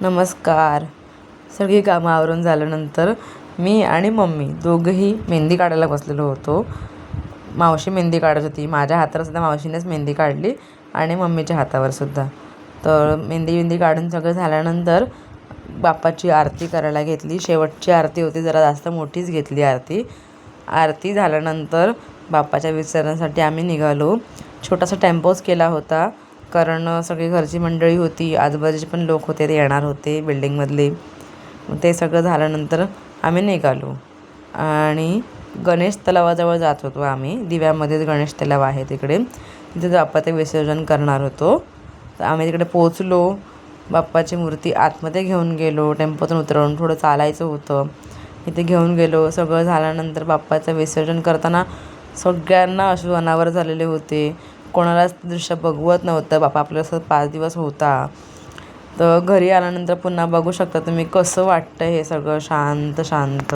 नमस्कार. सगळी कामं आवरून झाल्यानंतर मी आणि मम्मी दोघंही मेहंदी काढायला बसलेलो होतो. मावशी मेहंदी काढत होती. माझ्या हातावर सुद्धा मावशीनेच मेहंदी काढली आणि मम्मीच्या हातावर सुद्धा. तर मेहंदी काढून सगळं झाल्यानंतर बाप्पाची आरती करायला घेतली. शेवटची आरती होती, जरा जास्त मोठीच घेतली आरती. आरती झाल्यानंतर बाप्पाच्या विसर्जनासाठी आम्ही निघालो. छोटासा टेम्पोच केला होता, कारण सगळी घरची मंडळी होती, आजूबाजूचे पण लोक होते, ते येणार होते बिल्डिंगमधले. ते सगळं झाल्यानंतर आम्ही निघालो आणि गणेश तलावाजवळ जात होतो आम्ही. दिव्यामध्येच गणेश तलाव आहे तिकडे, तिथे बाप्पाचं विसर्जन करणार होतो. तर आम्ही तिकडे पोचलो. बाप्पाची मूर्ती आतमध्ये घेऊन गेलो. टेम्पोतून उतरवून थोडं चालायचं होतं, इथे घेऊन गेलो. सगळं झाल्यानंतर बाप्पाचं विसर्जन करताना सगळ्यांना अश्रू अनावर झालेले होते. कोणालाच दृश्य बघवत नव्हतं. बाप्पा आपल्यासोबत 5 दिवस होता. तर घरी आल्यानंतर पुन्हा बघू शकता तुम्ही कसं वाटतं हे सगळं शांत शांत.